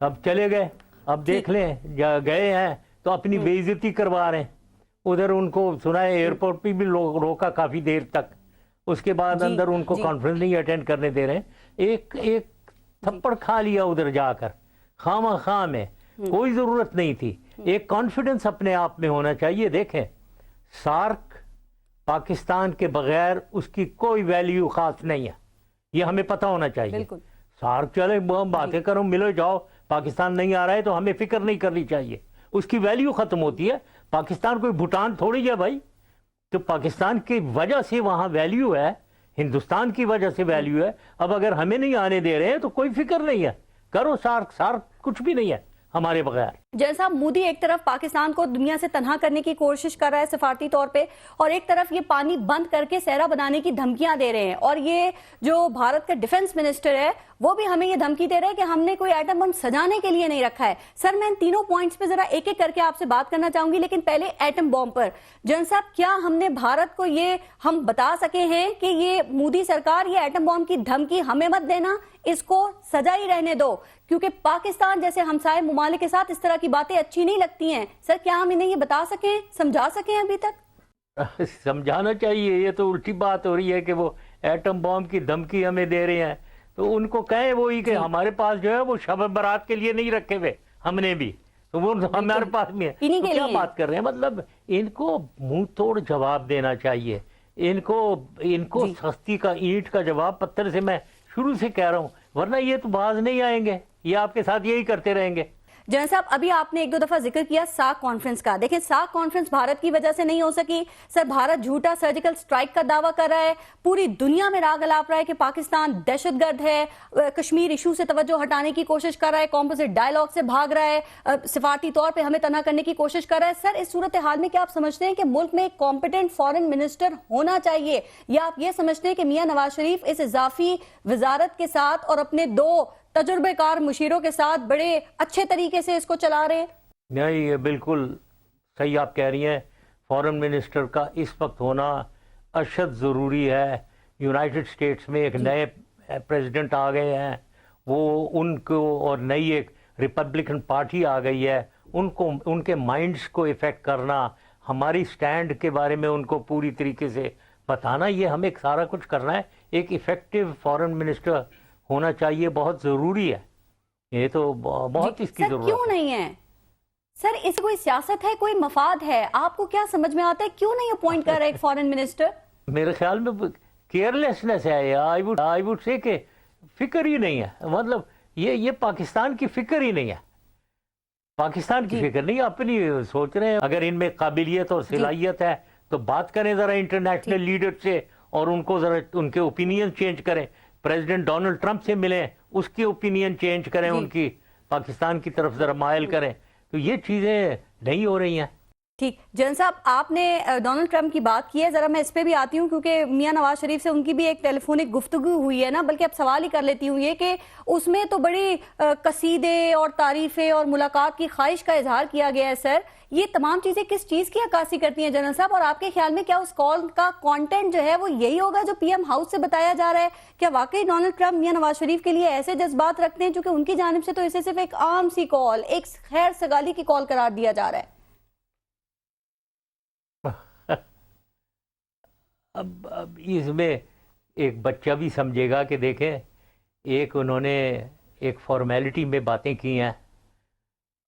اب چلے گئے, اب دیکھ لیں گئے ہیں تو اپنی بے عزتی کروا رہے ہیں. ادھر ان کو سنا ہے ایئرپورٹ پہ بھی روکا کافی دیر تک, اس کے بعد اندر ان کو کانفرنس نہیں اٹینڈ کرنے دے رہے ہیں. ایک تھپڑ کھا لیا ادھر جا کر خواہ خواہ میں, کوئی ضرورت نہیں تھی. ایک کانفیڈنس اپنے آپ میں ہونا چاہیے. دیکھیں سارک پاکستان کے بغیر اس کی کوئی ویلیو خاص نہیں ہے, یہ ہمیں پتہ ہونا چاہیے. سارک چلے باتیں کرو, ملو جاؤ, پاکستان نہیں آ رہا ہے تو ہمیں فکر نہیں کرنی چاہیے, اس کی ویلیو ختم ہوتی ہے. پاکستان کوئی بھوٹان تھوڑی ہے بھائی, تو پاکستان کی وجہ سے وہاں ویلیو ہے, ہندوستان کی وجہ سے ویلیو ہے. اب اگر ہمیں نہیں آنے دے رہے ہیں تو کوئی فکر نہیں ہے, کرو سارک کچھ بھی نہیں ہے ہمارے بغیر. جیسا مودی ایک طرف پاکستان کو دنیا سے تنہا کرنے کی کوشش کر رہا ہے سفارتی طور پہ, اور ایک طرف یہ پانی بند کر کے صحرا بنانے کی دھمکیاں دے رہے ہیں, اور یہ جو بھارت کا ڈیفنس منسٹر ہے وہ بھی ہمیں یہ دھمکی دے رہا ہے کہ ہم نے کوئی ایٹم بم سجانے کے لیے نہیں رکھا ہے. سر میں ان تینوں پوائنٹس پہ ذرا ایک ایک کر کے آپ سے بات کرنا چاہوں گی, لیکن پہلے ایٹم بم پر. جن صاحب, کیا ہم نے بھارت کو یہ ہم بتا سکے ہیں کہ یہ مودی سرکار یہ ایٹم بم کی دھمکی ہمیں مت دینا, اس کو سزا ہی رہنے دو, کیونکہ پاکستان جیسے ہمسائے ممالک کے ساتھ اس طرح کی باتیں اچھی نہیں لگتی ہیں. سر کیا ہم انہیں یہ بتا سکیں, سمجھا سکیں ابھی تک؟ سمجھانا چاہیے. یہ تو الٹی بات ہو رہی ہے کہ وہ ایٹم بم کی دھمکی ہمیں دے رہے ہیں, تو ان کو کہیں وہی کہ ہمارے پاس جو ہے وہ شب برات کے لیے نہیں رکھے ہوئے, ہم نے بھی, تو وہ ہمارے پاس بھی ہے. تو کیا بات کر رہے ہیں, مطلب ان کو منہ توڑ جواب دینا چاہیے. ان کو سختی کا اینٹ کا جواب پتھر سے میں شروع سے کہہ رہا ہوں, ورنہ یہ تو باز نہیں آئیں گے, یہ آپ کے ساتھ یہی کرتے رہیں گے. جنرل صاحب, ابھی آپ نے ایک دو دفعہ ذکر کیا ساک کانفرنس کا. دیکھیں ساک کانفرنس بھارت کی وجہ سے نہیں ہو سکی. سر بھارت جھوٹا سرجیکل سٹرائک کا دعویٰ کر رہا ہے, پوری دنیا میں راگ الاپ رہا ہے کہ پاکستان دہشت گرد ہے, کشمیر ایشو سے توجہ ہٹانے کی کوشش کر رہا ہے, کمپوزٹ ڈائلاگ سے بھاگ رہا ہے, سفارتی طور پہ ہمیں تنہا کرنے کی کوشش کر رہا ہے. سر اس صورتحال میں کیا آپ سمجھتے ہیں کہ ملک میں ایک کمپیٹنٹ فارن منسٹر ہونا چاہیے, یا آپ یہ سمجھتے ہیں کہ میاں نواز شریف اس اضافی وزارت کے ساتھ اور اپنے دو تجربے کار مشیروں کے ساتھ بڑے اچھے طریقے سے اس کو چلا رہے ہیں؟ نہیں, یہ بالکل صحیح آپ کہہ رہی ہیں. فارن منسٹر کا اس وقت ہونا اشد ضروری ہے. یونائٹڈ اسٹیٹس میں ایک نئے پریزیڈنٹ آ گئے ہیں, وہ ان کو, اور نئی ایک ریپبلکن پارٹی آ گئی ہے, ان کے مائنڈز کو افیکٹ کرنا, ہماری سٹینڈ کے بارے میں ان کو پوری طریقے سے بتانا, یہ ہمیں سارا کچھ کرنا ہے. ایک ایفیکٹو فارن منسٹر ہونا چاہیے, بہت ضروری ہے. یہ تو بہت اس کی ضرورت ہے. کیوں نہیں ہے سر, اس کوئی سیاست ہے, کوئی مفاد ہے, آپ کو کیا سمجھ میں آتا ہے کیوں نہیں اپوائنٹ کر رہا ایک فارن منسٹر؟ میرے خیال میں کیئرلیسنس ہے, آئی وڈ سے کہ فکر ہی نہیں ہے. مطلب یہ پاکستان کی فکر ہی نہیں ہے, پاکستان کی فکر نہیں, اپنی سوچ رہے ہیں. اگر ان میں قابلیت اور صلاحیت ہے تو بات کریں ذرا انٹرنیشنل لیڈر سے, اور ان کو ذرا ان کے اوپینین چینج کریں. پریزیڈنٹ ڈونلڈ ٹرمپ سے ملیں, اس کی اوپینین چینج کریں, ان کی پاکستان کی طرف ذرا مائل کریں. تو یہ چیزیں نہیں ہو رہی ہیں. ٹھیک. جن صاحب, آپ نے ڈونلڈ ٹرمپ کی بات کی ہے, ذرا میں اس پہ بھی آتی ہوں, کیونکہ میاں نواز شریف سے ان کی بھی ایک ٹیلی فونک گفتگو ہوئی ہے نا, بلکہ اب سوال ہی کر لیتی ہوں یہ کہ اس میں تو بڑی قصیدے اور تعریفیں اور ملاقات کی خواہش کا اظہار کیا گیا ہے. سر یہ تمام چیزیں کس چیز کی عکاسی کرتی ہیں جنرل صاحب, اور آپ کے خیال میں کیا اس کال کا کانٹینٹ جو ہے وہ یہی ہوگا جو پی ایم ہاؤس سے بتایا جا رہا ہے؟ کیا واقعی ڈونلڈ ٹرمپ میاں نواز شریف کے لیے ایسے جذبات رکھتے ہیں, چونکہ ان کی جانب سے تو اسے صرف ایک عام سی کال, ایک خیر سگالی کی کال قرار دیا جا رہا ہے؟ اب اس میں ایک بچہ بھی سمجھے گا کہ دیکھیں, ایک انہوں نے ایک فارمیلٹی میں باتیں کی ہیں.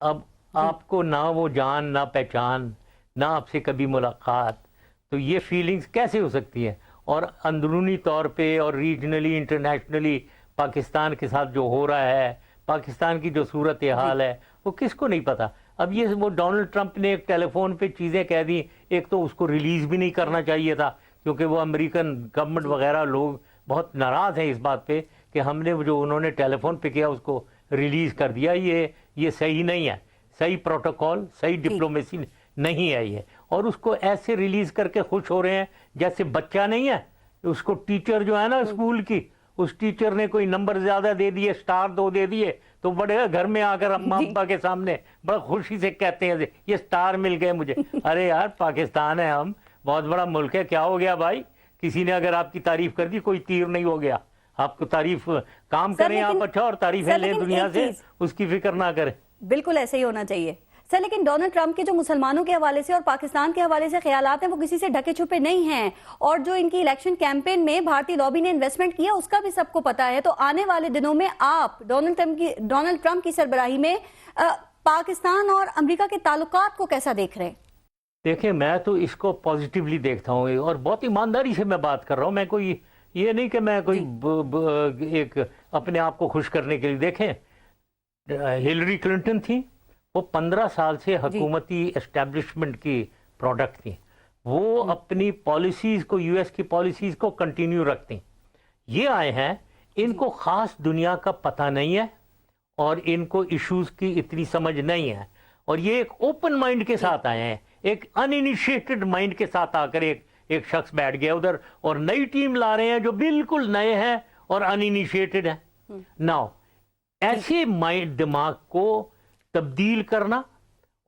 اب آپ کو نہ وہ جان, نہ پہچان, نہ آپ سے کبھی ملاقات, تو یہ فیلنگز کیسے ہو سکتی ہیں؟ اور اندرونی طور پہ اور ریجنلی انٹرنیشنلی پاکستان کے ساتھ جو ہو رہا ہے, پاکستان کی جو صورت حال ہے, وہ کس کو نہیں پتا؟ اب یہ وہ ڈونلڈ ٹرمپ نے ایک ٹیلی فون پہ چیزیں کہہ دی. ایک تو اس کو ریلیز بھی نہیں کرنا چاہیے تھا, کیونکہ وہ امریکن گورنمنٹ وغیرہ لوگ بہت ناراض ہیں اس بات پہ کہ ہم نے جو انہوں نے ٹیلی فون پہ کیا اس کو ریلیز کر دیا. یہ صحیح نہیں ہے, صحیح پروٹوکول, صحیح ڈپلومیسی نہیں ہے یہ. اور اس کو ایسے ریلیز کر کے خوش ہو رہے ہیں جیسے بچہ نہیں ہے. اس کو ٹیچر جو ہے نا اسکول کی, اس ٹیچر نے کوئی نمبر زیادہ دے دیے, اسٹار 2 دے دیے, تو بڑے گھر میں آ کر اماں ابا کے سامنے بڑا خوشی سے کہتے ہیں یہ اسٹار مل گئے مجھے. ارے یار, پاکستان ہے, ہم بہت بڑا ملک ہے, کیا ہو گیا بھائی؟ کسی نے اگر آپ کی تعریف کر دی, کوئی تیر نہیں ہو گیا, آپ کو تعریف کام سر، کریں آپ لیکن- اچھا اور تعریفیں سر، لیں لیکن دنیا ایک سے، چیز- اس کی فکر نہ کریں. بالکل ایسے ہی ہونا چاہیے سر. لیکن ڈونلڈ ٹرمپ کے جو مسلمانوں کے حوالے سے اور پاکستان کے حوالے سے خیالات ہیں وہ کسی سے ڈھکے چھپے نہیں ہیں، اور جو ان کی الیکشن کیمپین میں بھارتی لابی نے انویسٹمنٹ کیا اس کا بھی سب کو پتا ہے. تو آنے والے دنوں میں آپ ڈونلڈ ٹرمپ کی سربراہی میں پاکستان اور امریکہ کے تعلقات کو کیسا دیکھ رہے ہیں؟ دیکھیں میں تو اس کو پازیٹیولی دیکھتا ہوں اور بہت ایمانداری سے میں بات کر رہا ہوں. میں کوئی یہ نہیں کہ میں کوئی ایک اپنے آپ کو خوش کرنے کے لیے. دیکھیں ہلری کلنٹن تھی، وہ 15 سال سے حکومتی اسٹیبلشمنٹ کی پروڈکٹ تھی. وہ اپنی پالیسیز کو، یو ایس کی پالیسیز کو کنٹینیو رکھتی. یہ آئے ہیں، ان کو خاص دنیا کا پتہ نہیں ہے اور ان کو ایشوز کی اتنی سمجھ نہیں ہے، اور یہ ایک اوپن مائنڈ کے ساتھ آئے ہیں. ایک انانیشیٹڈ مائنڈ کے ساتھ آ کر ایک شخص بیٹھ گیا ادھر اور نئی ٹیم لا رہے ہیں جو بالکل نئے ہیں اور انانیشیٹڈ ہیں. ناؤ ایسے مائنڈ دماغ کو تبدیل کرنا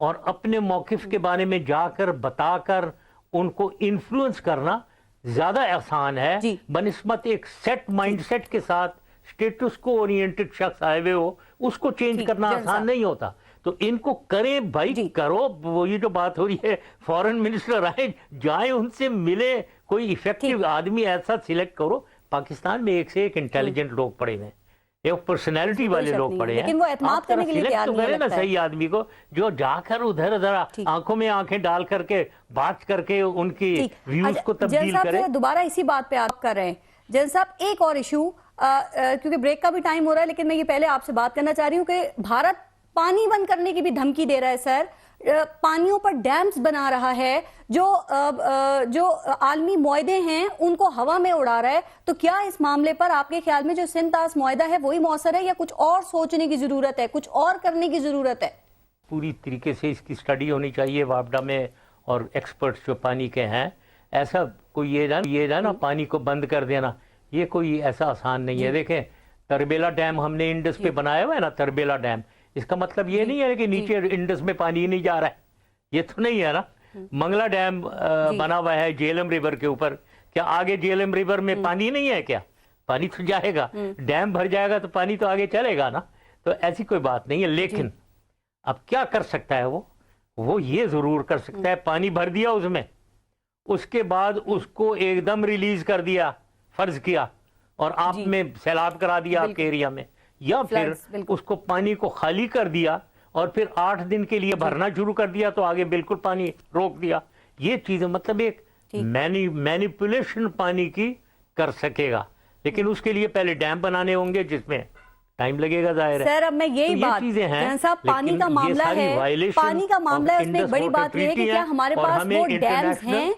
اور اپنے موقف کے بارے میں جا کر بتا کر ان کو انفلوئنس کرنا زیادہ آسان ہے بنسبت ایک سیٹ مائنڈ سیٹ کے ساتھ اسٹیٹس کو اورینٹڈ شخص آئے ہوئے ہو اس کو چینج کرنا آسان نہیں ہوتا. تو ان کو کریں بھائی، کرو. وہ یہ جو بات ہو رہی ہے فورن منسٹر آئے جائیں ان سے ملے، کوئی ایفیکٹو آدمی ایسا سلیکٹ کرو. پاکستان میں ایک سے ایک انٹیلیجنٹ لوگ پڑے ہیں، ایک پرسنالٹی والے لوگ پڑے ہیں. لیکن وہ اعتماد کرنے کے لیے تیار نہیں کرے نا صحیح آدمی کو، جو جا کر ادھر ادھر آنکھوں میں آنکھیں ڈال کر کے بات کر کے ان کی ویوز کو تبدیل کرے. دوبارہ اسی بات پہ آپ کر رہے ہیں جن صاحب. ایک اور ایشو، کیونکہ بریک کا بھی ٹائم ہو رہا ہے، لیکن میں یہ پہلے آپ سے بات کرنا چاہ رہی ہوں کہ بھارت پانی بند کرنے کی بھی دھمکی دے رہا ہے سر. پانیوں پر ڈیمز بنا رہا ہے، جو عالمی معاہدے ہیں ان کو ہوا میں اڑا رہا ہے. تو کیا اس معاملے پر آپ کے خیال میں جو سنتاس معاہدہ ہے وہی مؤثر ہے یا کچھ اور سوچنے کی ضرورت ہے، کچھ اور کرنے کی ضرورت ہے؟ پوری طریقے سے اس کی سٹڈی ہونی چاہیے وابڈا میں اور ایکسپرٹس جو پانی کے ہیں. ایسا کوئی یہ نا پانی کو بند کر دینا، یہ کوئی ایسا آسان نہیں ہے. دیکھیں تربیلا ڈیم ہم نے انڈس پہ بنایا ہوا ہے نا، تربیلا ڈیم. اس کا مطلب یہ نہیں ہے کہ نیچے انڈس میں پانی نہیں جا رہا ہے، یہ تو نہیں ہے نا. منگلا ڈیم بنا ہوا ہے جیلم ریور کے اوپر، کیا آگے جیلم ریور میں پانی نہیں ہے؟ کیا پانی تو جائے گا، ڈیم بھر جائے گا تو پانی تو آگے چلے گا نا. تو ایسی کوئی بات نہیں ہے. لیکن اب کیا کر سکتا ہے وہ یہ ضرور کر سکتا ہے، پانی بھر دیا اس میں، اس کے بعد اس کو ایک دم ریلیز کر دیا، فرض کیا، اور آپ میں سیلاب کرا دیا آپ کے ایریا میں، یا پھر اس کو پانی کو خالی کر دیا اور پھر 8 دن کے لیے بھرنا شروع کر دیا تو آگے بالکل پانی روک دیا. یہ چیزیں مطلب ایک مینیپولیشن پانی کی کر سکے گا، لیکن اس کے لیے پہلے ڈیم بنانے ہوں گے جس میں ٹائم لگے گا ظاہر ہے. سر اب میں یہی بات صاحب پانی کا معاملہ ہے، پانی کا معاملہ ہے، اس میں ایک بڑی بات یہ ہے کہ کیا ہمارے پاس وہ ڈیمز ہیں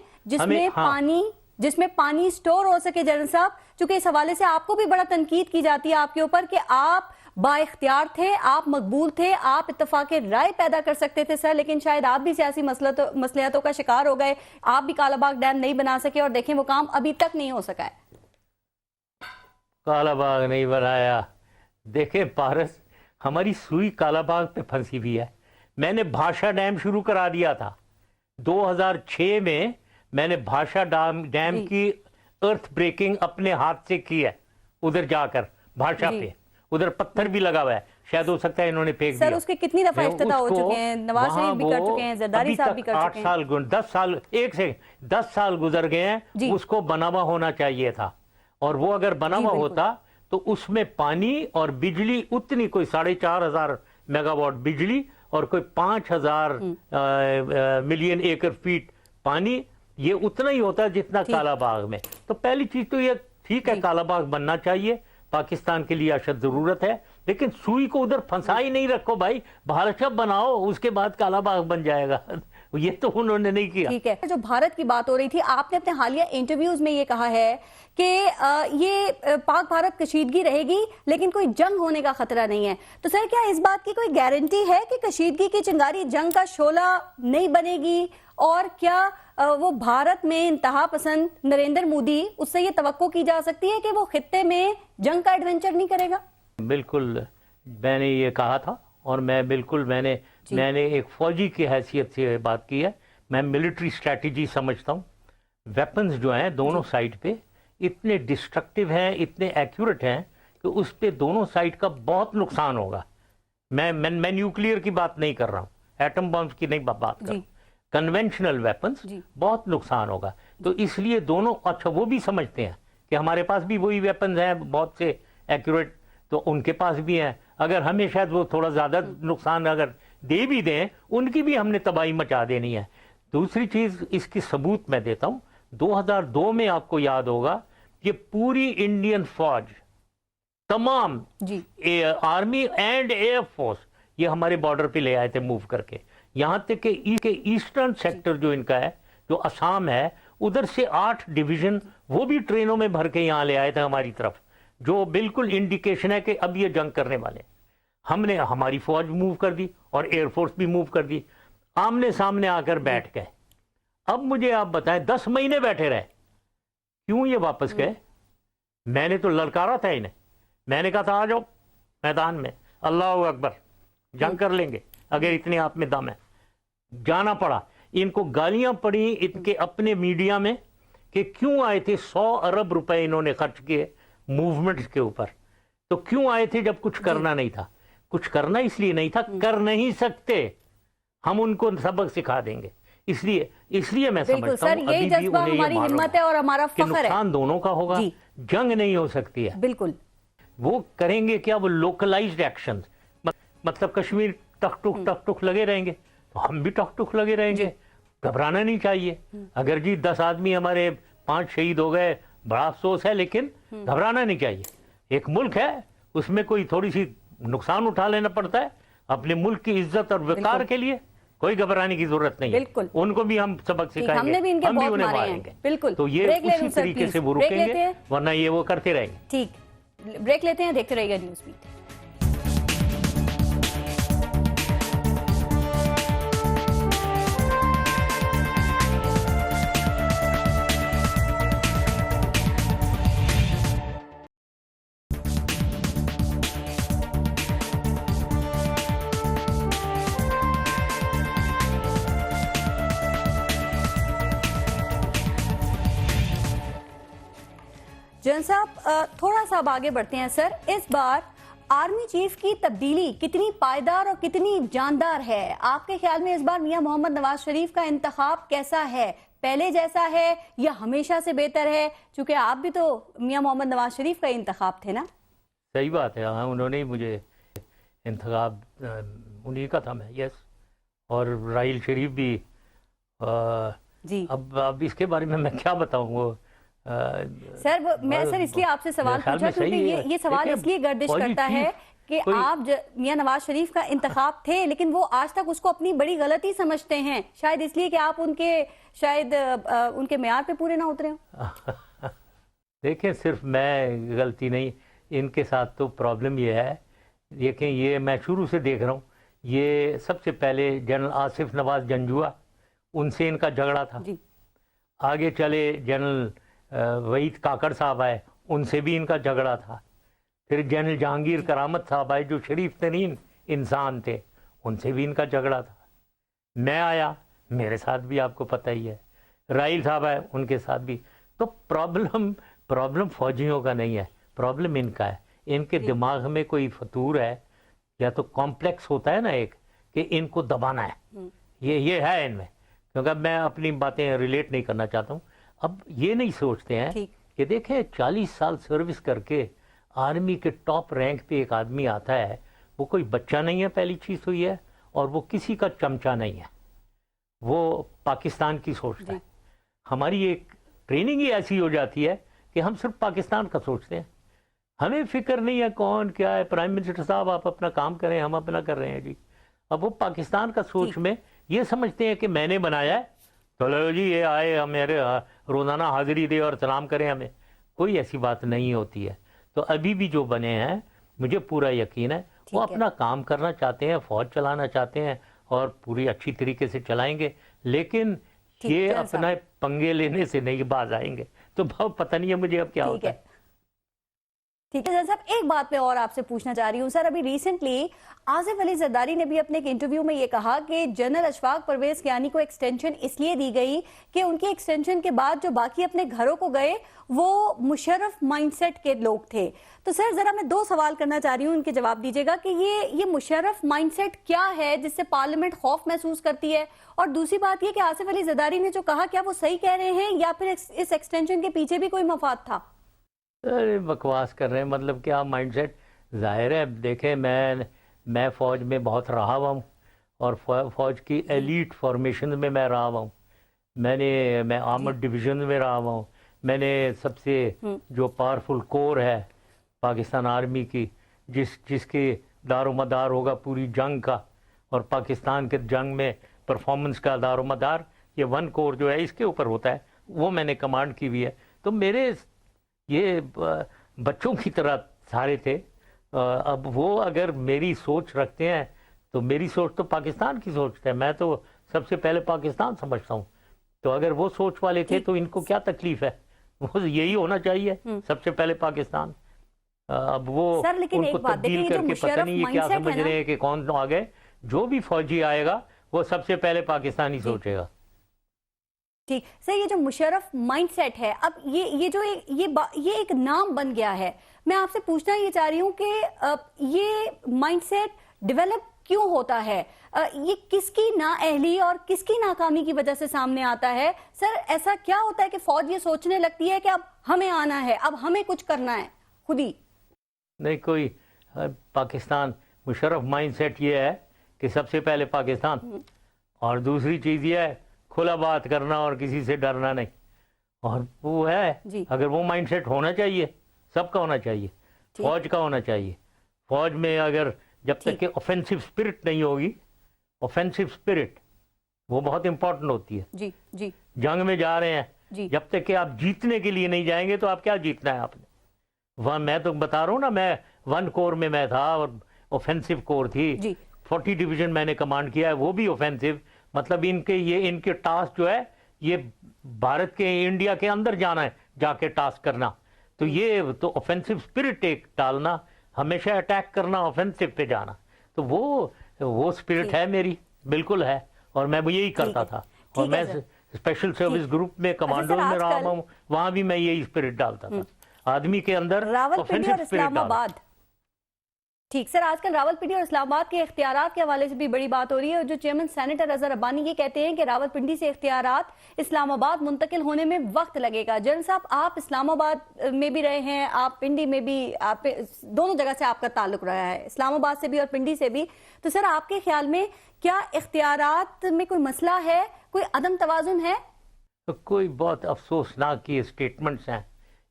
جس میں پانی سٹور ہو سکے. جنرل صاحب چونکہ اس حوالے سے آپ کو بھی بڑا تنقید کی جاتی ہے آپ کے اوپر کہ آپ با اختیار تھے، آپ مقبول تھے، آپ اتفاق رائے پیدا کر سکتے تھے سر، لیکن شاید آپ بھی سیاسی مصلحتوں کا شکار ہو گئے، آپ بھی کالا باغ ڈیم نہیں بنا سکے اور دیکھیں وہ کام ابھی تک نہیں ہو سکا ہے. کالا باغ نہیں بنایا. دیکھیں پارس، ہماری سوئی کالا باغ پہ پھنسی بھی ہے. میں نے بھاشا ڈیم شروع کرا دیا تھا 2006 میں نے بھاشا ڈیم کی ارتھ بریکنگ اپنے ہاتھ سے کی ہے، ادھر جا کر بھاشا پہ ادھر پتھر بھی لگا ہوا ہے، شاید ہو سکتا ہے انہوں نے پھینک دیا. سر اس کے کتنی دفعہ افتتاح ہو چکے ہیں، نواز شریف بھی کر چکے ہیں، زرداری صاحب بھی کر چکے ہیں. 10 سال گزر گئے ہیں. اس کو بنا ہوا ہونا چاہیے تھا، اور وہ اگر بنا ہوا ہوتا تو اس میں پانی اور بجلی اتنی، کوئی 4,500 میگا واٹ بجلی اور کوئی 5,000 ملین ایکر فیٹ پانی، یہ اتنا ہی ہوتا جتنا کالا باغ میں. تو پہلی چیز تو یہ ٹھیک ہے کالا باغ بننا چاہیے، پاکستان کے لیے اشد ضرورت ہے، لیکن سوئی کو ادھر پھنسا ہی نہیں رکھو بھائی. بھارت بناؤ، اس کے بعد کالا باغ بن جائے گا. یہ تو انہوں نے نہیں کیا. ٹھیک ہے. جو بھارت کی بات ہو رہی تھی، آپ نے اپنے حالیہ انٹرویوز میں یہ کہا ہے کہ یہ پاک بھارت کشیدگی رہے گی لیکن کوئی جنگ ہونے کا خطرہ نہیں ہے. تو سر کیا اس بات کی کوئی گارنٹی ہے کہ کشیدگی کی چنگاری جنگ کا شعلہ نہیں بنے گی؟ اور کیا وہ بھارت میں انتہا پسند نریندر مودی، اس سے یہ توقع کی جا سکتی ہے کہ وہ خطے میں جنگ کا ایڈونچر نہیں کرے گا؟ بالکل میں نے یہ کہا تھا، اور میں نے ایک فوجی کی حیثیت سے بات کی ہے. میں ملٹری اسٹریٹجی سمجھتا ہوں. ویپنز جو ہیں دونوں سائڈ پہ اتنے ڈسٹرکٹیو ہیں, اتنے ایکوریٹ ہیں کہ اس پہ دونوں سائڈ کا بہت نقصان ہوگا. میں نیوکلیئر کی بات نہیں کر رہا ہوں, ایٹم بمز کی نہیں بات کر رہا ہوں, کنونشنل ویپنز بہت نقصان ہوگا. تو اس لیے دونوں, اچھا وہ بھی سمجھتے ہیں کہ ہمارے پاس بھی وہی ویپنز ہیں بہت سے ایکوریٹ, تو ان کے پاس بھی ہیں, اگر ہمیں شاید وہ تھوڑا زیادہ نقصان اگر دے بھی دیں, ان کی بھی ہم نے تباہی مچا دینی ہے. دوسری چیز اس کی ثبوت میں دیتا ہوں, 2002 میں آپ کو یاد ہوگا کہ پوری انڈین فوج, تمام آرمی اینڈ ایئر فورس, یہ ہمارے بارڈر پہ لے آئے تھے موو کر کے. یہاں تک کہ ایسٹرن سیکٹر جو ان کا ہے, جو آسام ہے, ادھر سے 8 ڈویژن وہ بھی ٹرینوں میں بھر کے یہاں لے آئے تھے ہماری طرف, جو بالکل انڈیکیشن ہے کہ اب یہ جنگ کرنے والے ہیں. ہم نے ہماری فوج موو کر دی اور ایئر فورس بھی موو کر دی, آمنے سامنے آ کر بیٹھ گئے. اب مجھے آپ بتائیں 10 مہینے بیٹھے رہے, کیوں یہ واپس گئے؟ میں نے تو للکارا تھا انہیں, میں نے کہا تھا آ جاؤ میدان میں, اللہ اکبر, جنگ کر لیں گے اگر اتنے آپ میں دم ہے. جانا پڑا, ان کو گالیاں پڑی ان کے اپنے میڈیا میں کہ کیوں آئے تھے, 100 ارب روپے انہوں نے خرچ کیے موومنٹس کے اوپر, تو کیوں آئے تھے جب کچھ کرنا نہیں تھا؟ کچھ کرنا اس لیے نہیں تھا, کر نہیں سکتے, ہم ان کو سبق سکھا دیں گے. اس لیے میں سمجھتا ہوں ابھی بھی انہیں یہ ہمت ہے اور ہمارا کہ فخر ہے, نقصان دونوں کا ہوگا, جنگ نہیں ہو سکتی ہے. بالکل وہ کریں گے کیا, وہ لوکلائزڈ ایکشن, مطلب کشمیر ٹک ٹک لگے رہیں گے, تو ہم بھی ٹک ٹک لگے رہیں گے. گھبرانا نہیں چاہیے. اگر جی 10 آدمی ہمارے 5 شہید ہو گئے, بڑا افسوس ہے, لیکن گھبرانا نہیں چاہیے. ایک ملک ہے, اس میں کوئی تھوڑی سی نقصان اٹھا لینا پڑتا ہے اپنے ملک کی عزت اور وقار کے لیے, کوئی گھبرانے کی ضرورت نہیں ہے. ان کو بھی ہم سبق سکھائیں گے, ہم بھی انہیں ماریں گے. بالکل, تو یہ اسی طریقے سے وہ رکیں گے, ورنہ یہ وہ کرتے رہیں گے. ٹھیک, بریک لیتے ہیں, دیکھتے رہیے گا نیوز بیٹ. جن صاحب تھوڑا سا اب آگے بڑھتے ہیں. سر, اس بار آرمی چیف کی تبدیلی کتنی پائیدار اور کتنی جاندار ہے؟ آپ کے خیال میں اس بار میاں محمد نواز شریف کا انتخاب کیسا ہے؟ پہلے جیسا ہے یا ہمیشہ سے بہتر ہے؟ چونکہ آپ بھی تو میاں محمد نواز شریف کا انتخاب تھے نا. صحیح بات ہے, ہاں, انہوں نے مجھے انتخاب انہی کا تھا میں, یس, اور راحیل شریف بھی. جی, اب اس کے بارے میں کیا بتاؤں. وہ سر, میں سر اس لیے آپ سے سوال پوچھا کیونکہ یہ سوال اس لیے گردش کرتا ہے کہ آپ میاں نواز شریف کا انتخاب تھے, لیکن وہ آج تک اس کو اپنی بڑی غلطی سمجھتے ہیں, شاید اس لیے کہ آپ ان کے معیار پہ پورے نہ اترے ہوں. دیکھیں, صرف میں غلطی نہیں, ان کے ساتھ تو پرابلم یہ ہے, دیکھیں یہ میں شروع سے دیکھ رہا ہوں, یہ سب سے پہلے جنرل آصف نواز جنجوعہ, ان سے ان کا جھگڑا تھا. آگے چلے جنرل وحید کاکڑ صاحب آئے, ان سے بھی ان کا جھگڑا تھا. پھر جنرل جہانگیر کرامت صاحب آئے جو شریف ترین انسان تھے, ان سے بھی ان کا جھگڑا تھا. میں آیا, میرے ساتھ بھی آپ کو پتہ ہی ہے. راحیل صاحب آئے, ان کے ساتھ بھی. تو پرابلم فوجیوں کا نہیں ہے, پرابلم ان کا ہے. ان کے دماغ میں کوئی فطور ہے, یا تو کمپلیکس ہوتا ہے نا ایک, کہ ان کو دبانا ہے. یہ ہے ان میں, کیونکہ میں اپنی باتیں ریلیٹ نہیں کرنا چاہتا ہوں. اب یہ نہیں سوچتے ہیں کہ دیکھیں 40 سال سروس کر کے آرمی کے ٹاپ رینک پہ ایک آدمی آتا ہے, وہ کوئی بچہ نہیں ہے, پہلی چیز ہوئی ہے, اور وہ کسی کا چمچہ نہیں ہے, وہ پاکستان کی سوچتا ہے. ہماری ایک ٹریننگ ہی ایسی ہو جاتی ہے کہ ہم صرف پاکستان کا سوچتے ہیں, ہمیں فکر نہیں ہے کون کیا ہے. پرائم منسٹر صاحب آپ اپنا کام کریں, ہم اپنا کر رہے ہیں جی. اب وہ پاکستان کا سوچ میں یہ سمجھتے ہیں کہ میں نے بنایا ہے, چلو جی یہ آئے ہمارے روزانہ حاضری دے اور سلام کریں ہمیں. کوئی ایسی بات نہیں ہوتی ہے. تو ابھی بھی جو بنے ہیں, مجھے پورا یقین ہے وہ اپنا کام کرنا چاہتے ہیں, فوج چلانا چاہتے ہیں, اور پوری اچھی طریقے سے چلائیں گے. لیکن یہ اپنا پنگے لینے سے نہیں باز آئیں گے. تو پتہ نہیں ہے مجھے اب کیا ہوتا ہے. ٹھیک ہے سر صاحب، ایک بات میں اور آپ سے پوچھنا چاہ رہی ہوں سر، ابھی ریسنٹلی آصف علی زرداری نے بھی اپنے ایک انٹرویو میں یہ کہا کہ جنرل اشفاق پرویز کیانی کو ایکسٹینشن اس لیے دی گئی کہ ان کی ایکسٹینشن کے بعد جو باقی اپنے گھروں کو گئے وہ مشرف مائنڈ سیٹ کے لوگ تھے. تو سر ذرا میں دو سوال کرنا چاہ رہی ہوں، ان کے جواب دیجیے گا کہ یہ مشرف مائنڈ سیٹ کیا ہے جس سے پارلیمنٹ خوف محسوس کرتی ہے، اور دوسری بات یہ کہ آصف علی زرداری نے جو کہا کیا وہ صحیح کہہ رہے ہیں یا پھر اس ایکسٹینشن کے پیچھے بھی کوئی مفاد تھا؟ بکواس کر رہے ہیں، مطلب کیا مائنڈ سیٹ. ظاہر ہے دیکھیں میں فوج میں بہت رہا ہوا ہوں اور فوج کی ایلیٹ فارمیشن میں رہا ہوا ہوں. میں آرمڈ ڈویژن میں رہا ہوا ہوں. میں نے سب سے جو پاورفل کور ہے پاکستان آرمی کی، جس کے دار و مدار ہوگا پوری جنگ کا، اور پاکستان کے جنگ میں پرفارمنس کا دار و مدار یہ ون کور جو ہے اس کے اوپر ہوتا ہے، وہ میں نے کمانڈ کی ہوئی ہے. تو میرے یہ بچوں کی طرح سارے تھے. اب وہ اگر میری سوچ رکھتے ہیں تو میری سوچ تو پاکستان کی سوچ ہے، میں تو سب سے پہلے پاکستان سمجھتا ہوں. تو اگر وہ سوچ والے تھے تو ان کو کیا تکلیف ہے؟ وہ یہی ہونا چاہیے سب سے پہلے پاکستان. اب وہ ان کو تبدیل کر کے پتہ نہیں یہ کیا سمجھ رہے ہیں کہ کون آ گئے. جو بھی فوجی آئے گا وہ سب سے پہلے پاکستانی سوچے گا. ٹھیک سر، یہ جو مشرف مائنڈ سیٹ ہے، اب یہ ایک نام بن گیا ہے. میں آپ سے پوچھنا یہ چاہ رہی ہوں کہ یہ مائنڈ سیٹ ڈیولپ کیوں ہوتا ہے؟ یہ کس کی نااہلی اور کس کی ناکامی کی وجہ سے سامنے آتا ہے؟ سر ایسا کیا ہوتا ہے کہ فوج یہ سوچنے لگتی ہے کہ اب ہمیں آنا ہے، اب ہمیں کچھ کرنا ہے خود ہی؟ نہیں، کوئی پاکستان مشرف مائنڈ سیٹ یہ ہے کہ سب سے پہلے پاکستان، اور دوسری چیز یہ ہے کھلا بات کرنا اور کسی سے ڈرنا نہیں. اور وہ ہے اگر وہ مائنڈ سیٹ ہونا چاہیے، سب کا ہونا چاہیے، فوج کا ہونا چاہیے. فوج میں اگر جب تک کہ اوفینسو اسپرٹ نہیں ہوگی، اوفینسو اسپرٹ وہ بہت امپورٹنٹ ہوتی ہے. جنگ میں جا رہے ہیں، جب تک کہ آپ جیتنے کے لیے نہیں جائیں گے تو آپ کیا جیتنا ہے آپ نے؟ میں تو بتا رہا ہوں نا، میں ون کور میں تھا اور اوفینسو کور تھی. 40 ڈویژن میں نے کمانڈ کیا ہے، وہ بھی اوفینسو. مطلب ان کے ٹاسک جو ہے یہ بھارت کے انڈیا کے اندر جانا ہے، جا کے ٹاسک کرنا. تو یہ تو اوفینسو اسپرٹ ایک ڈالنا، ہمیشہ اٹیک کرنا، اوفینسو پہ جانا. تو وہ اسپرٹ ہے میری، بالکل ہے، اور میں یہی کرتا تھا. اور میں اسپیشل سروس گروپ میں کمانڈو میں رہا ہوں، وہاں بھی میں یہی اسپرٹ ڈالتا تھا آدمی کے اندر، اوفینسو اسپرٹ ڈالتا. ٹھیک سر، آج کل راول پنڈی اور اسلام آباد کے اختیارات کے حوالے سے بھی بڑی بات ہو رہی ہے. جو چیئرمین سینیٹر اظہر ربانی یہ کہتے ہیں کہ راول پنڈی سے اختیارات اسلام آباد منتقل ہونے میں وقت لگے گا. جنرل صاحب، آپ اسلام آباد میں بھی رہے ہیں، آپ پنڈی میں بھی، آپ دونوں جگہ سے آپ کا تعلق رہا ہے، اسلام آباد سے بھی اور پنڈی سے بھی. تو سر آپ کے خیال میں کیا اختیارات میں کوئی مسئلہ ہے، کوئی عدم توازن ہے؟ کوئی بہت افسوسناک کی اسٹیٹمنٹس ہیں،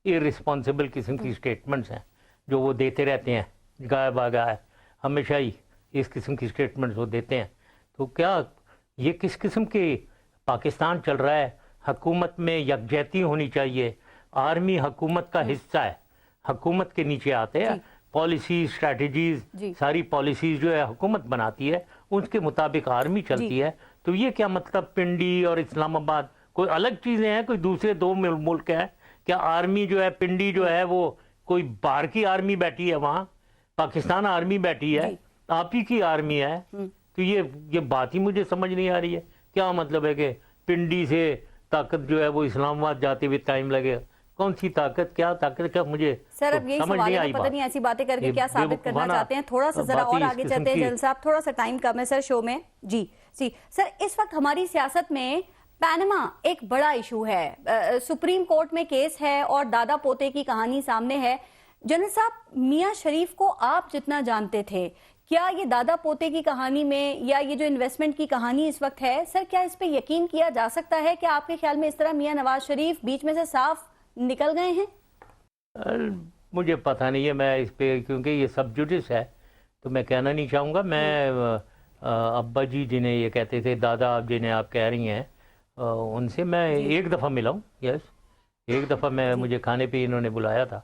ارسپانسبل قسم کی اسٹیٹمنٹس ہیں جو وہ دیتے رہتے ہیں. گائے باگا ہے ہمیشہ ہی اس قسم کی اسٹیٹمنٹس وہ دیتے ہیں. تو کیا یہ کس قسم کی پاکستان چل رہا ہے؟ حکومت میں یکجہتی ہونی چاہیے. آرمی حکومت کا حصہ ہے، حکومت کے نیچے آتے ہیں. پالیسیز، اسٹریٹجیز، ساری پالیسیز جو ہے حکومت بناتی ہے، ان کے مطابق آرمی چلتی ہے. تو یہ کیا مطلب پنڈی اور اسلام آباد کوئی الگ چیزیں ہیں، کوئی دوسرے دو ملک ہیں؟ کیا آرمی جو ہے پنڈی جو ہے وہ کوئی باہر کی آرمی بیٹھی ہے وہاں؟ پاکستان آرمی بیٹھی ہے، آپ ہی کی آرمی ہے. تو یہ بات ہی مجھے سمجھ نہیں آ رہی ہے. کیا مطلب ہے کہ پنڈی سے طاقت جو ہے وہ اسلام آباد جاتے ہوئے ٹائم لگے؟ کون سی طاقت، کیا طاقت، کیا مجھے سر اب یہی سوال ہے، پتہ نہیں ایسی باتیں کر کے کیا ثابت کرنا چاہتے ہیں. تھوڑا سا ذرا اور آگے چلتے ہیں جنرل صاحب، تھوڑا سا ٹائم کم ہے سر شو میں. جی سر، اس وقت ہماری سیاست میں پینما ایک بڑا ایشو ہے. سپریم کورٹ میں کیس ہے اور دادا پوتے کی کہانی سامنے ہے. جنرل صاحب، میاں شریف کو آپ جتنا جانتے تھے، کیا یہ دادا پوتے کی کہانی میں یا یہ جو انویسٹمنٹ کی کہانی اس وقت ہے، سر کیا اس پہ یقین کیا جا سکتا ہے کہ آپ کے خیال میں اس طرح میاں نواز شریف بیچ میں سے صاف نکل گئے ہیں؟ مجھے پتہ نہیں ہے، میں اس پہ کیونکہ یہ سب جوڈس ہے تو میں کہنا نہیں چاہوں گا. میں ابا جی جنہیں یہ کہتے تھے، دادا جنہیں آپ کہہ رہی ہیں، ان سے میں ایک دفعہ ملا ہوں. یس، ایک دفعہ مجھے کھانے پہ انہوں نے بلایا تھا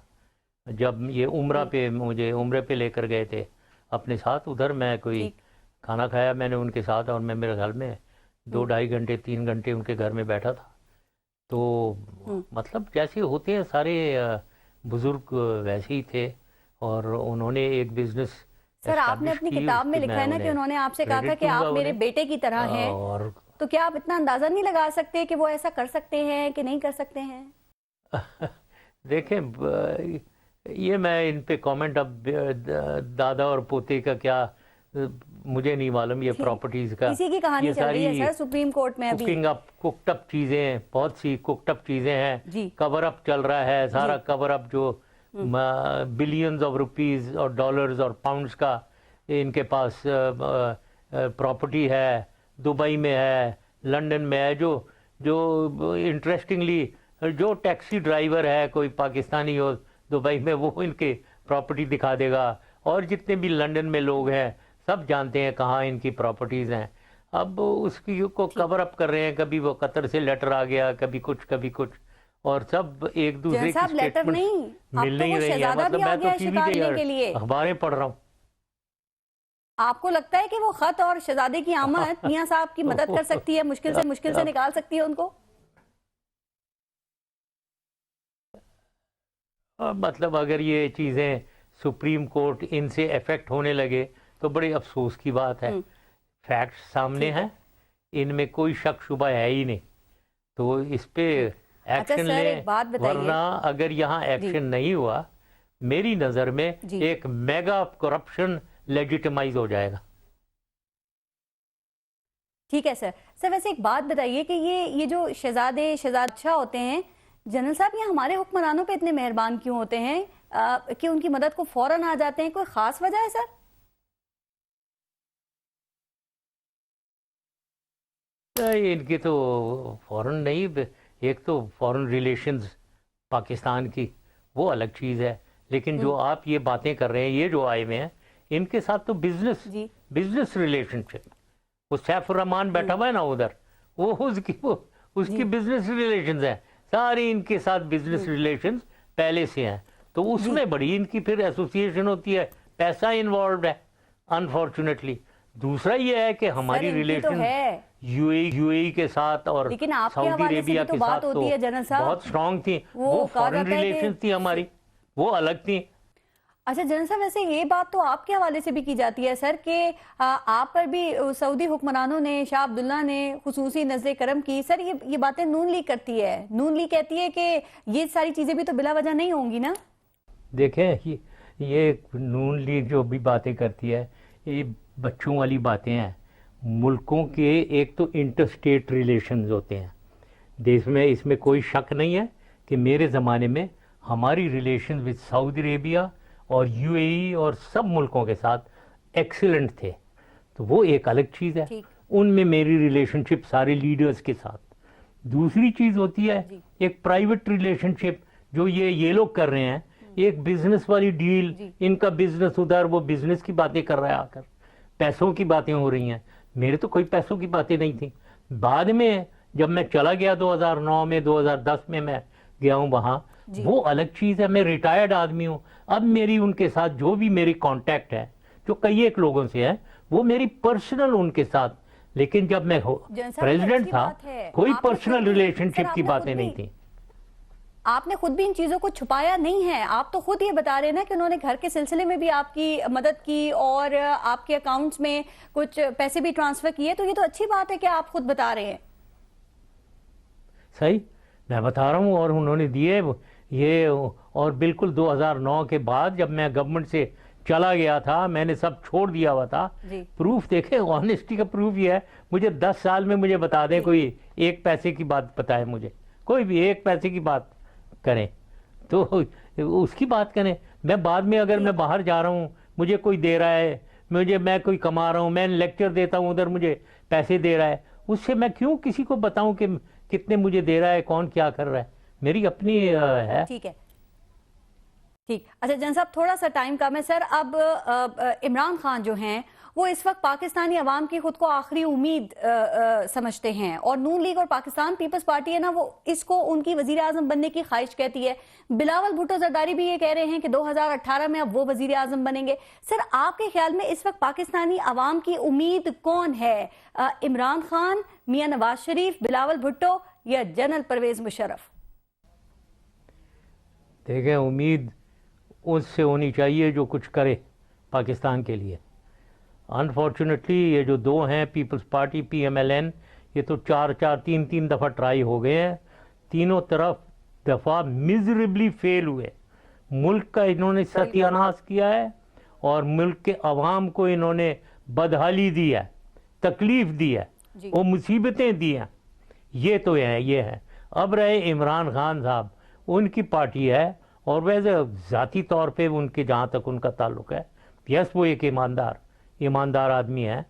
جب یہ عمرہ پہ، مجھے عمرے پہ لے کر گئے تھے اپنے ساتھ. ادھر میں کوئی کھانا کھایا میں نے ان کے ساتھ، اور میں میرے گھر میں 2-2.5 گھنٹے 3 گھنٹے ان کے گھر میں بیٹھا تھا. تو مطلب جیسے ہوتے ہیں سارے بزرگ ویسے ہی تھے. اور انہوں نے ایک بزنس سر آپ نے اپنی کتاب میں لکھا ہے نا کہ انہوں نے آپ سے کہا تھا کہ آپ میرے بیٹے کی طرح ہیں، تو کیا آپ اتنا اندازہ نہیں لگا سکتے کہ وہ ایسا کر سکتے ہیں کہ نہیں کر سکتے ہیں؟ دیکھیں یہ میں ان پہ کامنٹ اب دادا اور پوتے کا کیا مجھے نہیں معلوم، یہ پراپرٹیز کا اسی کی کہانی چل رہی ہے سر سپریم کورٹ میں ابھی. کوکنگ اپ کوکڈ اپ چیزیں ہیں، بہت سی کوکڈ اپ چیزیں ہیں، کور اپ چل رہا ہے سارا کور اپ جو بلینز آف روپیز اور ڈالرز اور پاؤنڈز کا ان کے پاس پراپرٹی ہے، دبئی میں ہے، لنڈن میں ہے. جو انٹرسٹنگلی جو ٹیکسی ڈرائیور ہے کوئی پاکستانی ہو دبئی میں وہ ان کے پراپرٹی دکھا دے گا، اور جتنے بھی لنڈن میں لوگ ہیں سب جانتے ہیں کہاں ان کی پراپرٹیز ہیں. اب اس کی کو کور اپ کر رہے ہیں، کبھی وہ قطر سے لیٹر آ گیا، کبھی کچھ اور سب ایک دوسرے کی اسٹیٹمنٹ مل نہیں رہی ہیں. مطلب میں تو ٹی وی پہ اخباریں پڑھ رہا ہوں. آپ کو لگتا ہے کہ وہ خط اور شہزادے کی آمد میاں صاحب کی مدد کر سکتی ہے، مشکل سے نکال سکتی ہے ان کو؟ مطلب اگر یہ چیزیں سپریم کورٹ ان سے افیکٹ ہونے لگے تو بڑے افسوس کی بات ہے. فیکٹس سامنے ہیں، ان میں کوئی شک شبہ ہے ہی نہیں، تو اس پہ ایکشن لیں، ورنہ اگر یہاں ایکشن نہیں ہوا میری نظر میں ایک میگا کرپشن لیجیٹمائز ہو جائے گا. ٹھیک ہے سر ویسے ایک بات بتائیے کہ یہ جو شہزادے اچھا ہوتے ہیں، جنرل صاحب یہ ہمارے حکمرانوں پہ اتنے مہربان کیوں ہوتے ہیں کہ ان کی مدد کو فوراً آ جاتے ہیں؟ کوئی خاص وجہ ہے سر؟ ان کی تو فورن نہیں، ایک تو فورن ریلیشنز پاکستان کی وہ الگ چیز ہے، لیکن جو آپ یہ باتیں کر رہے ہیں یہ جو آئے ہوئے ہیں ان کے ساتھ تو بزنس ریلیشن شپ. وہ سیف الرحمان بیٹھا ہوا ہے نا ادھر، وہ اس کی بزنس ریلیشنز ہیں ساری، ان کے ساتھ بزنس ریلیشنز پہلے سے ہیں، تو اس میں بڑی ان کی پھر ایسوسیشن ہوتی ہے، پیسہ انوالوڈ ہے انفارچونیٹلی. دوسرا یہ ہے کہ ہماری ریلیشن یو اے کے ساتھ اور سعودی عربیہ کے ساتھ تو بہت سٹرونگ تھی، وہ فارن ریلیشن تھی ہماری، وہ الگ تھی. اچھا جنرل صاحب ویسے یہ بات تو آپ کے حوالے سے بھی کی جاتی ہے سر کہ آپ پر بھی سعودی حکمرانوں نے، شاہ عبداللہ نے خصوصی نظر کرم کی. سر یہ باتیں نون لیگ کرتی ہے، نون لیگ کہتی ہے کہ یہ ساری چیزیں بھی تو بلا وجہ نہیں ہوں گی نا؟ دیکھیں یہ نون لیگ جو بھی باتیں کرتی ہے یہ بچوں والی باتیں ہیں. ملکوں کے ایک تو انٹر اسٹیٹ ریلیشنز ہوتے ہیں دیش میں، اس میں کوئی شک نہیں ہے کہ میرے زمانے میں ہماری ریلیشن ود سعودی عربیہ اور یو اے ای اور سب ملکوں کے ساتھ ایکسیلنٹ تھے، تو وہ ایک الگ چیز ہے. ان میں میری ریلیشن شپ سارے لیڈرز کے ساتھ. دوسری چیز ہوتی ہے ایک پرائیویٹ ریلیشن شپ جو یہ لوگ کر رہے ہیں، ایک بزنس والی ڈیل، ان کا بزنس ادھر، وہ بزنس کی باتیں کر رہا ہے، آ کر پیسوں کی باتیں ہو رہی ہیں. میرے تو کوئی پیسوں کی باتیں نہیں تھیں. بعد میں جب میں چلا گیا 2009 میں 2010 میں گیا ہوں وہاں، وہ الگ چیز ہے. میں ریٹائرڈ آدمی ہوں، اب میری ان کے ساتھ جو بھی میری کانٹیکٹ ہے جو کئی ایک لوگوں سے ہے وہ میری پرسنل ان کے ساتھ، لیکن جب میں پریزیڈنٹ تھا کوئی پرسنل ریلیشن شپ کی باتیں نہیں تھیں. آپ نے خود بھی ان چیزوں کو چھپایا نہیں ہے، آپ تو خود یہ بتا رہے ہیں نا کہ انہوں نے گھر کے سلسلے میں بھی آپ کی مدد کی اور آپ کے اکاؤنٹس میں کچھ پیسے بھی ٹرانسفر کیے، تو یہ تو اچھی بات ہے کہ آپ خود بتا رہے ہیں. صحیح میں بتا رہا ہوں، اور انہوں نے دیے یہ. اور بالکل 2009 کے بعد جب میں گورنمنٹ سے چلا گیا تھا میں نے سب چھوڑ دیا ہوا تھا. پروف دیکھیں، آنیسٹی کا پروف یہ ہے، مجھے 10 سال میں مجھے بتا دیں کوئی ایک پیسے کی بات بتائے، مجھے کوئی بھی ایک پیسے کی بات کریں تو اس کی بات کریں. میں بعد میں اگر میں باہر جا رہا ہوں مجھے کوئی دے رہا ہے، میں کوئی کما رہا ہوں، میں لیکچر دیتا ہوں ادھر مجھے پیسے دے رہا ہے، اس سے میں کیوں کسی کو بتاؤں کہ کتنے مجھے دے رہا ہے، کون کیا کر رہا ہے؟ میری اپنی ہے. ٹھیک ہے ٹھیک. اچھا جن صاحب تھوڑا سا ٹائم کم ہے سر. اب عمران خان جو ہیں وہ اس وقت پاکستانی عوام کی خود کو آخری امید سمجھتے ہیں، اور نون لیگ اور پاکستان پیپلز پارٹی ہے نا وہ اس کو ان کی وزیر اعظم بننے کی خواہش کہتی ہے. بلاول بھٹو زرداری بھی یہ کہہ رہے ہیں کہ 2018 میں اب وہ وزیر اعظم بنیں گے. سر آپ کے خیال میں اس وقت پاکستانی عوام کی امید کون ہے؟ عمران خان، میاں نواز شریف، بلاول بھٹو یا جنرل پرویز مشرف؟ دیکھیں امید اس سے ہونی چاہیے جو کچھ کرے پاکستان کے لیے. انفارچونیٹلی یہ جو دو ہیں پیپلز پارٹی PMLN, یہ تو تین دفعہ ٹرائی ہو گئے ہیں, تینوں دفعہ میزریبلی فیل ہوئے. ملک کا انہوں نے ستیہ ناش کیا ہے اور ملک کے عوام کو انہوں نے بدحالی دی ہے, تکلیف دی ہے, وہ مصیبتیں دی ہیں. یہ تو یہ ہے. اب رہے عمران خان صاحب, ان کی پارٹی ہے اور ویسے ذاتی طور پہ ان کے جہاں تک ان کا تعلق ہے, یس وہ ایک ایماندار آدمی ہے,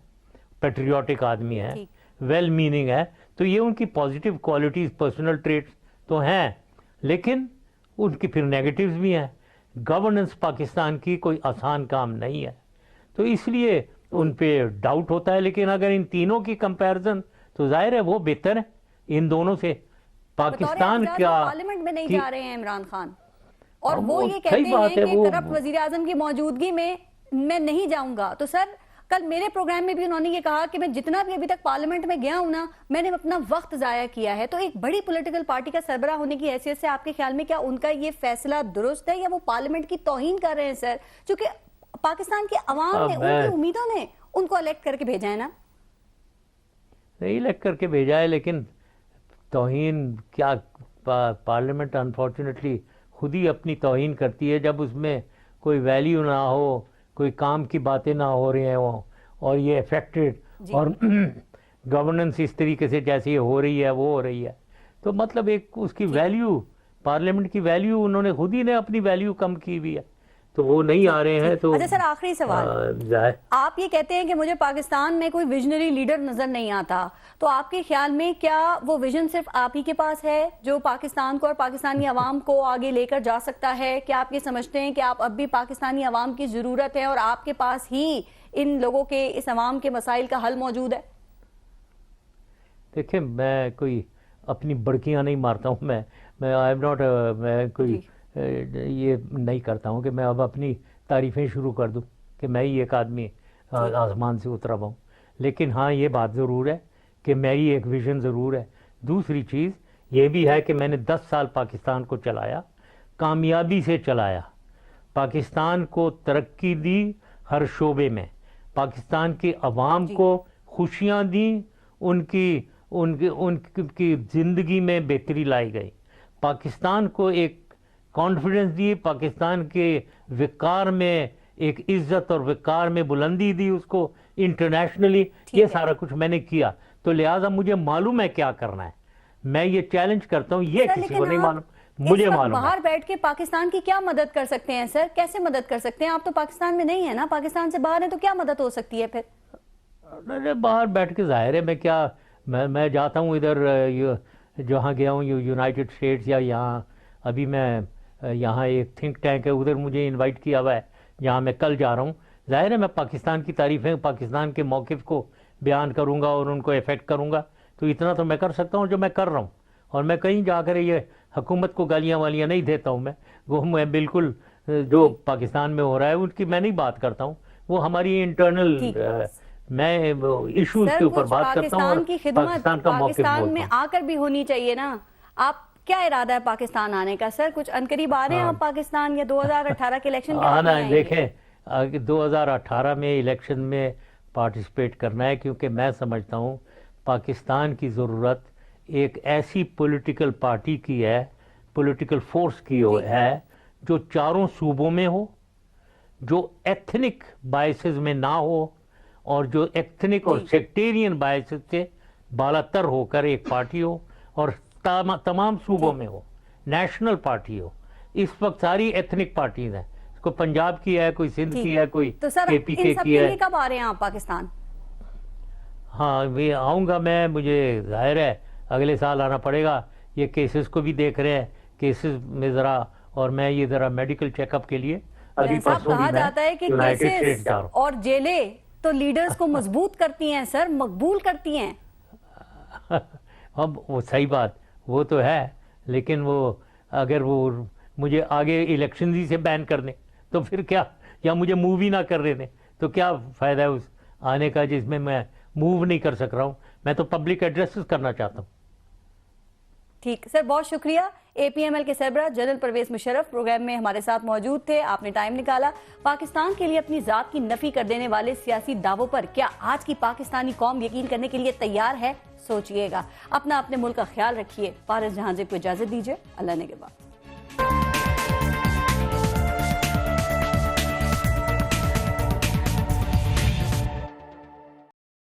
پیٹریوٹک آدمی ہے, ویل میننگ ہے, تو یہ ان کی پازیٹیو کوالٹیز پرسنل ٹریٹس تو ہیں, لیکن ان کی پھر نیگیٹیوز بھی ہیں. گورننس پاکستان کی کوئی آسان کام نہیں ہے, تو اس لیے ان پہ ڈاؤٹ ہوتا ہے. لیکن اگر ان تینوں کی کمپیرزن تو ظاہر ہے وہ بہتر ہے ان دونوں سے. پاکستان کیا پارلیمنٹ میں نہیں جا رہے ہیں عمران خان, اور وہ یہ کہتے ہیں کہ کرپٹ وزیر اعظم کی موجودگی میں نہیں جاؤں گا. تو سر کل میرے پروگرام میں بھی انہوں نے یہ کہا کہ میں جتنا بھی ابھی تک پارلیمنٹ میں گیا ہوں نا, میں نے اپنا وقت ضائع کیا ہے. تو ایک بڑی پولیٹیکل پارٹی کا سربراہ ہونے کی حیثیت سے آپ کے خیال میں کیا ان کا یہ فیصلہ درست ہے, یا وہ پارلیمنٹ کی توہین کر رہے ہیں سر؟ چونکہ پاکستان کے عوام نے, ان کی امیدوں نے ان کو الیکٹ کر کے بھیجا ہے نا. نہیں الیکٹ کر کے بھیجا ہے, لیکن توہین کیا, پارلیمنٹ انفارچونیٹلی خود ہی اپنی توہین کرتی ہے جب اس میں کوئی ویلیو نہ ہو, کوئی کام کی باتیں نہ ہو رہی ہیں ہوں, اور یہ افیکٹڈ اور گورننس اس طریقے سے جیسے یہ ہو رہی ہے وہ ہو رہی ہے. تو مطلب ایک اس کی ویلیو, پارلیمنٹ کی ویلیو انہوں نے خود ہی نے اپنی ویلیو کم کی ہوئی ہے, تو وہ نہیں آ رہے ہیں. تو اچھا سر آخری سوال, آپ یہ کہتے ہیں کہ مجھے پاکستان میں کوئی ویژنری لیڈر نظر نہیں آتا, تو آپ کے خیال میں کیا وہ ویژن صرف آپ ہی کے پاس ہے جو پاکستان کو اور پاکستانی عوام کو آگے لے کر جا سکتا ہے؟ کیا آپ یہ سمجھتے ہیں کہ آپ اب بھی پاکستانی عوام کی ضرورت ہے اور آپ کے پاس ہی ان لوگوں کے, اس عوام کے مسائل کا حل موجود ہے؟ دیکھیں میں کوئی اپنی بڑکیاں نہیں مارتا ہوں, میں آئی ایم ناٹ, میں کوئی یہ نہیں کرتا ہوں کہ میں اب اپنی تعریفیں شروع کر دوں کہ میں ہی ایک آدمی آسمان سے اترا ہوا ہوں. لیکن ہاں یہ بات ضرور ہے کہ میری ایک ویژن ضرور ہے. دوسری چیز یہ بھی ہے کہ میں نے 10 سال پاکستان کو چلایا, کامیابی سے چلایا, پاکستان کو ترقی دی ہر شعبے میں, پاکستان کے عوام کو خوشیاں دیں, ان کی زندگی میں بہتری لائی گئی, پاکستان کو ایک کانفیڈنس دی, پاکستان کے وقار میں ایک عزت اور وقار میں بلندی دی اس کو انٹرنیشنلی. یہ سارا کچھ میں نے کیا, تو لہٰذا مجھے معلوم ہے کیا کرنا ہے. میں یہ چیلنج کرتا ہوں, یہ کسی کو نہیں معلوم, مجھے معلوم ہے. باہر بیٹھ کے پاکستان کی کیا مدد کر سکتے ہیں سر؟ کیسے مدد کر سکتے ہیں؟ آپ تو پاکستان میں نہیں ہیں نا, پاکستان سے باہر ہیں, تو کیا مدد ہو سکتی ہے پھر؟ باہر بیٹھ کے ظاہر ہے میں جاتا ہوں ادھر, جہاں گیا ہوں یونائٹڈ اسٹیٹس, یا یہاں ابھی میں یہاں ایک تھنک ٹینک ہے ادھر مجھے انوائٹ کیا ہوا ہے جہاں میں کل جا رہا ہوں. ظاہر ہے میں پاکستان کی تعریفیں, پاکستان کے موقف کو بیان کروں گا اور ان کو افیکٹ کروں گا. تو اتنا تو میں کر سکتا ہوں جو میں کر رہا ہوں, اور میں کہیں جا کر یہ حکومت کو گالیاں والیاں نہیں دیتا ہوں. وہ میں بالکل جو پاکستان میں ہو رہا ہے ان کی میں نہیں بات کرتا ہوں, وہ ہماری انٹرنل, میں ایشوز کے اوپر بات کرتا ہوں, اور پاکستان کا موقف بولتا ہوں. پاکستان میں آ کر بھی ہونی چاہیے نا. آپ کیا ارادہ ہے پاکستان آنے کا سر؟ کچھ عنقریب آ رہے ہیں آپ پاکستان, یا 2018 کے الیکشن کے آنا ہے؟ دیکھیں 2018 میں الیکشن میں پارٹیسپیٹ کرنا ہے, کیونکہ میں سمجھتا ہوں پاکستان کی ضرورت ایک ایسی پولیٹیکل پارٹی کی ہے, پولیٹیکل فورس کی ہے جو چاروں صوبوں میں ہو, جو ایتھنک بائسز میں نہ ہو, اور جو ایتھنک اور سیکٹیرین بائسز سے بالاتر ہو کر ایک پارٹی ہو, اور تمام صوبوں میں ہو, نیشنل پارٹی ہو. اس وقت ساری ایتھنک پارٹیز ہیں, کوئی پنجاب کی ہے, کوئی سندھ کی ہے, کوئی KPK کی ہے. تو سر ان سب کے لیے کب آ رہے ہیں آپ پاکستان؟ ہاں آؤں گا میں, مجھے ظاہر ہے اگلے سال آنا پڑے گا. یہ کیسز کو بھی دیکھ رہے ہیں, کیسز میں ذرا, اور میں یہ ذرا میڈیکل چیک اپ کے لیے ابھی پرسوں کہا جاتا ہے کہ کیسز اور جیلیں تو لیڈرز کو مضبوط کرتی ہیں سر, مقبول کرتی ہیں. اب وہ صحیح بات وہ تو ہے, لیکن وہ اگر وہ مجھے آگے الیکشن ہی سے بین کر دیں تو پھر کیا, یا مجھے موو ہی نہ کر دیں تو کیا فائدہ ہے اس آنے کا جس میں موو نہیں کر سک رہا ہوں. میں تو پبلک ایڈریسز کرنا چاہتا ہوں. ٹھیک سر، بہت شکریہ. اے پی ایم ایل کے سربراہ جنرل پرویز مشرف پروگرام میں ہمارے ساتھ موجود تھے. آپ نے ٹائم نکالا. پاکستان کے لیے اپنی ذات کی نفی کر دینے والے سیاسی دعووں پر کیا آج کی پاکستانی قوم یقین کرنے کے لیے تیار ہے؟ سوچئے گا. اپنے ملک کا خیال رکھیے. پارس جہاں زیب کو اجازت دیجیے. اللہ نگہبان.